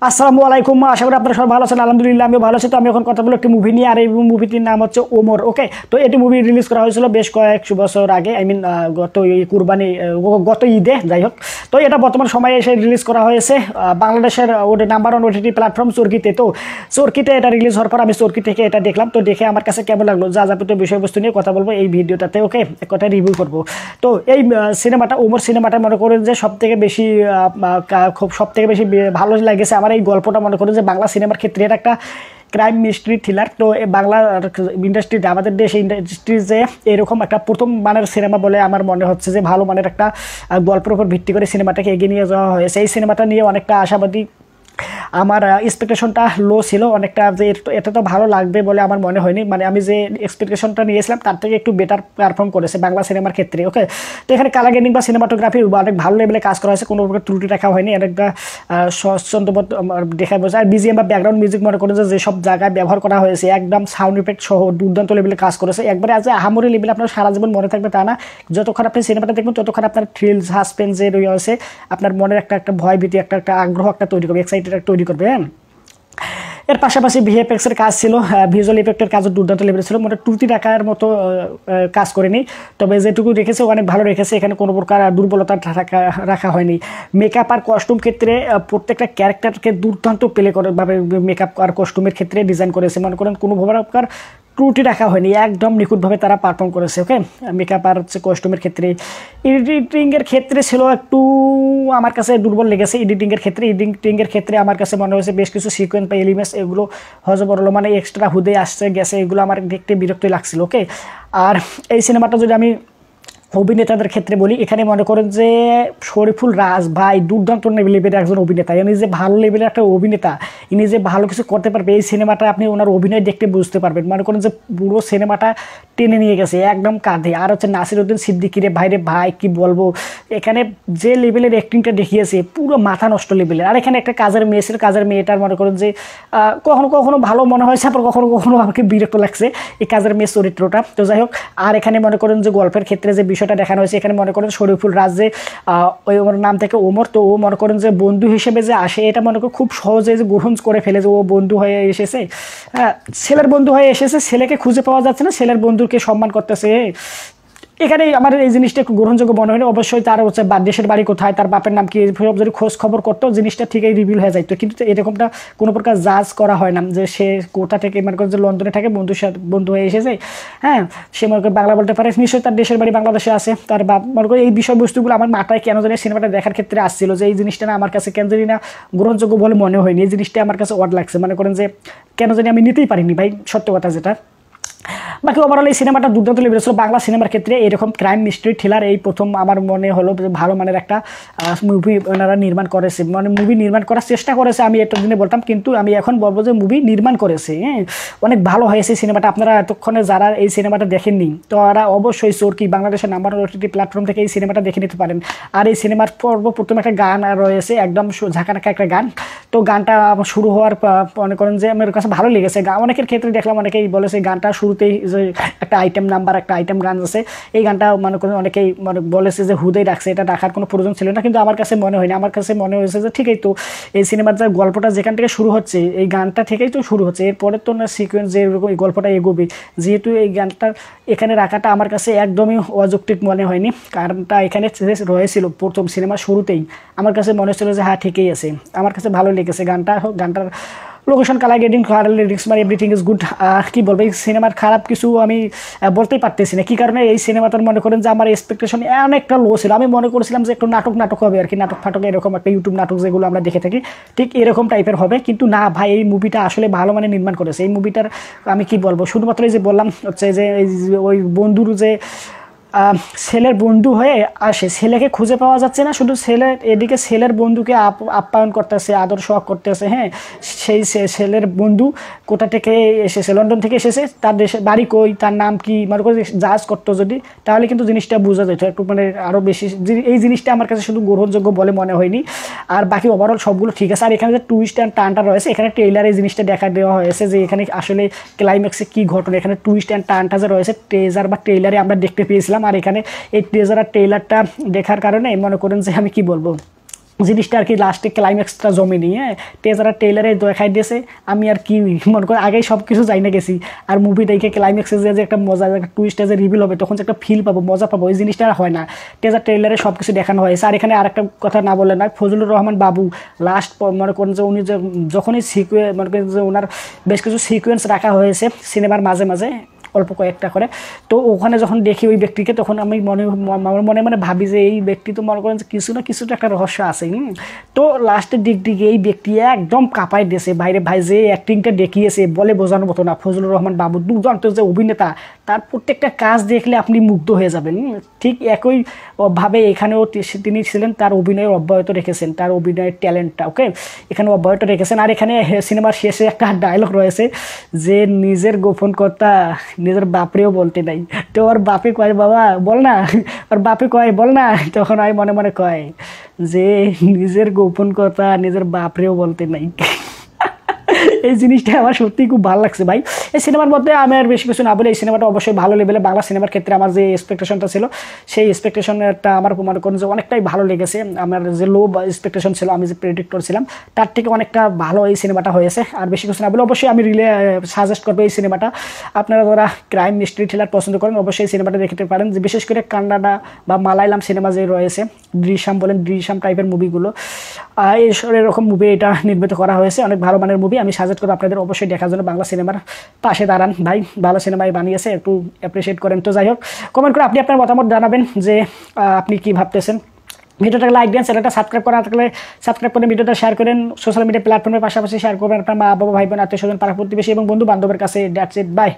আসসালামু আলাইকুম, আশা করি আপনারা সবাই ভালো আছেন। আলহামদুলিল্লাহ আমি ভালো আছি। তো আমি এখন কথা বলবো একটি মুভি নিয়ে, আর এই মুভিটির নাম হচ্ছে ওমর। ওকে, তো এটি মুভি রিলিজ করা হয়েছিল বেশ কয়েক বছর আগে, গত কুরবানি গত ঈদে, যাই হোক। তো এটা বর্তমান সময়ে এসে রিলিজ করা হয়েছে বাংলাদেশের নাম্বার ওয়ান ওটিটি প্ল্যাটফর্ম চরকিতে। তো চরকিতে এটা রিলিজ হওয়ার পর আমি চরকি থেকে এটা দেখলাম। তো দেখে আমার কাছে কেমন লাগলো, যা যাবতীয় বিষয়বস্তু নিয়ে কথা বলবো এই ভিডিওটাতে। ওকে, এক কথা রিভিউ করবো। তো এই সিনেমাটা, ওমর সিনেমাটা মনে করেন যে সব থেকে বেশি ভালো লেগেছে আমার এই গল্পটা। মনে করেন যে বাংলা সিনেমার ক্ষেত্রে এটা একটা ক্রাইম মিস্ট্রি থ্রিলার। তো বাংলা ইন্ডাস্ট্রিতে, আমাদের দেশে ইন্ডাস্ট্রিজে এরকম একটা প্রথম মানের সিনেমা বলে আমার মনে হচ্ছে, যে ভালো মানের একটা গল্পের উপর ভিত্তি করে সিনেমাটাকে এগিয়ে নিয়ে যাওয়া হয়েছে। এই সিনেমাটা নিয়ে অনেকটা আশাবাদী। আমার এক্সপেকটেশনটা লো ছিল অনেকটা, যে এটা তো ভালো লাগবে বলে আমার মনে হয়নি। মানে আমি যে এক্সপেকটেশনটা নিয়েছিলাম তার থেকে একটু বেটার পারফর্ম করেছে বাংলা সিনেমার ক্ষেত্রে। ওকে, তো এখানে কালার গ্রেডিং বা সিনেমাটোগ্রাফি অনেক ভালো লেভেলে কাজ করা হয়েছে, কোনো প্রকার ত্রুটি রাখা হয়নি। অনেকটা স্বচ্ছন্দবোধ দেখা যাচ্ছে। আর বিজিএম বা ব্যাকগ্রাউন্ড মিউজিক মনে করেন যে যেসব জায়গায় ব্যবহার করা হয়েছে একদম সাউন্ড ইফেক্ট সহ দুর্দান্ত লেভেলে কাজ করেছে। একবারে আজ আহামরি লেভেলে আপনার সারা জীবন মনে থাকবে তা না। যতক্ষণ আপনি সিনেমাটা দেখবেন ততক্ষণ আপনার থ্রিল সাসপেন্স যে রয়েছে, আপনার মনের একটা ভয় ভীতি, একটা আগ্রহ একটা তৈরি করবে, এক্সাইটেড তৈরি করবে। হ্যাঁ, এর পাশাপাশি ভিএফএক্সের কাজ ছিল, ভিজুয়াল ইফেক্টের কাজও দুর্দান্ত লেভেল ছিল। মানে ত্রুটি রাখার মতো কাজ করেনি, তবে যেটুকু রেখেছে অনেক ভালো রেখেছে। এখানে কোনো প্রকার দুর্বলতা রাখা হয়নি। মেকআপ আর কস্টিউম ক্ষেত্রে প্রত্যেকটা ক্যারেক্টারকে দুর্দান্ত প্লে করে ভাবে মেকআপ আর কস্টিউমের ক্ষেত্রে ডিজাইন করেছে। মনে করেন কোনো প্রকার ত্রুটি রাখা হয়নি, একদম নিখুঁতভাবে তারা পারফর্ম করেছে। ওকে, মেকআপ আর হচ্ছে কস্টিউমের ক্ষেত্রে। এডিটিংয়ের ক্ষেত্রে ছিল একটু আমার কাছে দুর্বল লেগেছে। এডিটিংয়ের ক্ষেত্রে আমার কাছে মনে হয়েছে বেশ কিছু সিকোয়েন্স বা এলিমেন্টস এগুলো হজবরল, মানে এক্সট্রা হুদে আসছে গেছে, এগুলো আমার দেখতে বিরক্তই লাগছিল। ওকে, আর এই সিনেমাটা যদি আমি অভিনেতাদের ক্ষেত্রে বলি, এখানে মনে করেন যে শরীফুল রাজ ভাই দুর্দান্ত লেভেলের একজন অভিনেতা। ইনি যে ভালো লেভেলের একটা অভিনেতা, ইনি যে ভালো কিছু করতে পারবে, এই সিনেমাটা আপনি ওনার অভিনয় দেখতে বুঝতে পারবেন। মনে করেন যে পুরো সিনেমাটা টেনে নিয়ে গেছে একদম কাঁধে। আর হচ্ছে নাসিরউদ্দিন সিদ্দিকীরে ভাইরে ভাই কি বলবো, এখানে যে লেভেলের অ্যাক্টিংটা দেখিয়েছে পুরো মাথা নষ্ট লেভেলের। আর এখানে একটা কাজের মেয়েটার মনে করেন যে কখনো কখনো ভালো মনে হয়েছে, আবার কখনো কখনো আমাকে বিরক্ত লাগছে এই কাজের মেয়ে চরিত্রটা। তো যাই হোক, আর এখানে মনে করেন যে গল্পের ক্ষেত্রে যে বিষয়টা দেখানো হয়েছে, এখানে মনে করেন শরীফুল রাজ যে ওই ওর নাম থেকে ওমর, তো ও মনে করেন যে বন্ধু হিসেবে যে আসে, এটা মনে করেন খুব সহজে যে গ্রহণ করে ফেলে, যে ও বন্ধু হয়ে এসেছে, ছেলের বন্ধু হয়ে এসেছে, ছেলেকে খুঁজে পাওয়া যাচ্ছে না, ছেলের বন্ধুকে সম্মান করতেছে। এখানে আমার এই জিনিসটা একটু গ্রহণযোগ্য মনে হয়নি। অবশ্যই তার হচ্ছে দেশের বাড়ি কোথায়, তার বাপের নাম কি, সব যদি খোঁজ খবর করতো জিনিসটা ঠিকই রিভিল হয়ে যাইতো। কিন্তু এরকমটা কোনো প্রকার জাজ করা হয় না, যে সে কোথা থেকে মনে করেন যে লন্ডনে থাকে, বন্ধু হয়ে এসেছে। হ্যাঁ, সে মনে করে বাংলা বলতে পারে, নিশ্চয়ই তার দেশের বাড়ি বাংলাদেশে আছে। তার বাপ মনে করে এই বিষয়বস্তুগুলো আমার মাথায় কেন জানি সিনেমাটা দেখার ক্ষেত্রে আসছিল, যে এই জিনিসটা না আমার কাছে কেন জানি না গ্রহণযোগ্য বলে মনে হয়নি। এই জিনিসটা আমার কাছে অড লাগছে, মনে করেন যে কেন জানি আমি নিতেই পারিনি ভাই, সত্য কথা যেটা। বাকি ওভারঅল এই সিনেমাটা দুর্দান্ত লেভেল ছিল। বাংলা সিনেমার ক্ষেত্রে এরকম ক্রাইম মিস্ট্রি থ্রিলার এই প্রথম আমার মনে হলো যে ভালো মানের একটা মুভি ওনারা নির্মাণ করেছে, মানে মুভি নির্মাণ করার চেষ্টা করেছে। আমি এটা দিনে বলতাম, কিন্তু আমি এখন বলবো যে মুভি নির্মাণ করেছে। হ্যাঁ, অনেক ভালো হয়েছে সিনেমাটা। আপনারা এতক্ষণে যারা এই সিনেমাটা দেখেননি, তো ওরা অবশ্যই চরকি বাংলাদেশের নাম্বার ওটিটি প্ল্যাটফর্ম থেকে এই সিনেমাটা দেখে নিতে পারেন। আর এই সিনেমার প্রথম একটা গান রয়েছে, একদম ঝাঁকানাকা একটা গান। তো গানটা শুরু হওয়ার মনে করেন যে আমার কাছে ভালো লেগেছে। অনেকের ক্ষেত্রে দেখলাম অনেকেই বলেছে গানটা শুরুতেই একটা আইটেম গান আছে, এই গানটা মনে করেন অনেকেই বলেছে যে হুদেই রাখছে, এটা রাখার কোনো প্রয়োজন ছিল না। কিন্তু আমার কাছে মনে হয়নি, আমার কাছে মনে হয়েছে যে ঠিকই তো, এই সিনেমার যে গল্পটা যেখান থেকে শুরু হচ্ছে, এই গানটা থেকেই তো শুরু হচ্ছে, এরপরে তো না সিকোয়েন্স যে এই গল্পটা এগোবে, যেহেতু এই গানটা এখানে রাখাটা আমার কাছে একদমই অযৌক্তিক মনে হয়নি। কারণটা এখানে রয়েছিল প্রথম সিনেমার শুরুতেই, আমার কাছে মনে হচ্ছিল যে হ্যাঁ ঠিকই আছে। আমার কাছে ভালো লেগেছে গানটার লোকেশন, কালার গ্রেডিং, লিরিক্স, মানে এভরিথিং ইজ গুড। কী বলবো, এই সিনেমার খারাপ কিছু আমি বলতেই পারতেছি না। কী কারণে এই সিনেমাটার মনে করেন যে আমার এক্সপেকটেশন অনেকটা লো ছিল। আমি মনে করেছিলাম যে একটু নাটক হবে আর কি, নাটক এরকম একটা ইউটিউব নাটক যেগুলো আমরা দেখে থাকি, ঠিক এরকম টাইপের হবে। কিন্তু না ভাই, এই মুভিটা আসলে ভালো মানে নির্মাণ করেছে। এই মুভিটার আমি কি বলবো, শুধুমাত্র এই যে বললাম হচ্ছে যে ওই বন্ধুর যে ছেলের বন্ধু হয়ে আসে, ছেলেকে খুঁজে পাওয়া যাচ্ছে না, শুধু এদিকে ছেলের বন্ধুকে আপ্যায়ন করতেছে, আদর সোহাগ করতেছে। হ্যাঁ, সেই ছেলের বন্ধু কোথা থেকে এসেছে, লন্ডন থেকে এসেছে, তার দেশের বাড়ি কই, তার নাম কি, মনে করে জাজ করতো যদি, তাহলে কিন্তু জিনিসটা বোঝা যেত একটু, মানে আরও বেশি। এই জিনিসটা আমার কাছে শুধু গ্রহণযোগ্য বলে মনে হয়নি। আর বাকি ওভারঅল সবগুলো ঠিক আছে। আর এখানে যে টুইস্ট অ্যান্ড টার্নটা রয়েছে, এখানে ট্রেইলারে এই জিনিসটা দেখা দেওয়া হয়েছে যে এখানে আসলে ক্লাইম্যাক্সে কী ঘটনা, এখানে টুইস্ট অ্যান্ড টার্নটা যে রয়েছে ট্রেজার বা ট্রেইলারে আমরা দেখতে পেয়েছিলাম। আর এখানে এই ট্রেজার আর ট্রেইলারটা দেখার কারণে মনে করেন যে আমি কি বলবো, জিনিসটা আর কি লাস্টে ক্লাইম্যাক্সটা জমে নিয়ে টেজারা টেইলারে দেখাই দিয়েছে। আমি আর কি মনে করি আগেই সব কিছু যাই না গেছি, আর মুভি দেখে ক্লাইম্যাক্সে যে একটা মজা, একটা টুইস্টে যে রিভিল হবে তখন যে একটা ফিল পাবো, মজা পাবো, ওই জিনিসটা আর হয় না। টেজার ট্রেলারে সব কিছু দেখানো হয়েছে। আর এখানে আরেকটা কথা না বলে নয়, ফজলুর রহমান বাবু লাস্ট মনে করেন যে উনি যে যখনই মনে করেন যে ওনার বেশ কিছু সিকোয়েন্স রাখা হয়েছে সিনেমার মাঝে মাঝে অল্প কয়েকটা করে, তো ওখানে যখন দেখি ওই ব্যক্তিকে তখন আমি মনে মনে ভাবি যে এই ব্যক্তি তো মনে করেন যে কিছু না কিছু তো একটা রহস্য আছে। তো লাস্টের দিক দিকে এই ব্যক্তি একদম কাঁপাই দিয়েছে বাইরে ভাই, যে অ্যাক্টিংটা দেখিয়েছে বলে বোঝানোর মতো না। ফজলুর রহমান বাবু দুর্দান্ত যে অভিনেতা, তার প্রত্যেকটা কাজ দেখলে আপনি মুগ্ধ হয়ে যাবেন। ঠিক একই ভাবে এখানেও তিনি ছিলেন, তার অভিনয় অব্যাহত রেখেছেন, তার অভিনয়ের ট্যালেন্টটা ওকে এখানে অব্যাহত রেখেছেন। আর এখানে সিনেমার শেষে একটা ডায়লগ রয়েছে যে নিজের গোপন কথা নিজের বাপরেও বলতে নাই। তো ওর বাপে কয় বাবা বল না, ওর বাপে কয় বল না, তখন আমি মনে মনে কয় যে নিজের গোপন কথা নিজের বাপরেও বলতে নাই। এই জিনিসটা আমার সত্যিই খুব ভালো লাগছে ভাই। এই সিনেমার মধ্যে আমি আর বেশি কিছু না বলে, এই সিনেমাটা অবশ্যই ভালো লেভেলে, বাংলা সিনেমার ক্ষেত্রে আমার যে এক্সপেকটেশনটা ছিল সেই এক্সপেকটেশনটা আমার মনে করেন যে অনেকটাই ভালো লেগেছে। আমার যে লো এক্সপেকটেশন ছিল, আমি যে প্রেডিক্ট করছিলাম তার থেকে অনেকটা ভালো এই সিনেমাটা হয়েছে। আর বেশি কিছু না বলে অবশ্যই আমি সাজেস্ট করবো এই সিনেমাটা। আপনারা যারা ক্রাইম মিস্ট্রি থ্রিলার পছন্দ করেন অবশ্যই এই সিনেমাটা দেখতে পারেন। যে বিশেষ করে কান্নাডা বা মালায়ালাম সিনেমা যে রয়েছে, দৃশ্যম বলেন, দৃশ্যম টাইপের মুভিগুলো, এরকম মুভি এটা নির্মিত করা হয়েছে, অনেক ভালো মানের মুভি। আমি সাজেস্ট করবো আপনাদের অবশ্যই দেখার জন্য, বাংলা সিনেমার পাশে দাঁড়ান ভাই, ভালো সিনেমাই বানিয়েছে, একটু অ্যাপ্রিসিয়েট করেন। তো যাই হোক, কমেন্ট করে আপনি আপনার মতামত জানাবেন যে আপনি কি ভাবতেছেন। ভিডিওটাকে লাইক দেন, চ্যানেলটা সাবস্ক্রাইব করা থাকলে সাবস্ক্রাইব করে ভিডিওটা শেয়ার করেন, সোশ্যাল মিডিয়া প্ল্যাটফর্মের পাশাপাশি শেয়ার করবেন আপনার মা বাবা, ভাই বোন, আত্মীয় স্বজন, পাড়া প্রতিবেশী এবং বন্ধু বান্ধবের কাছে। That's it, by.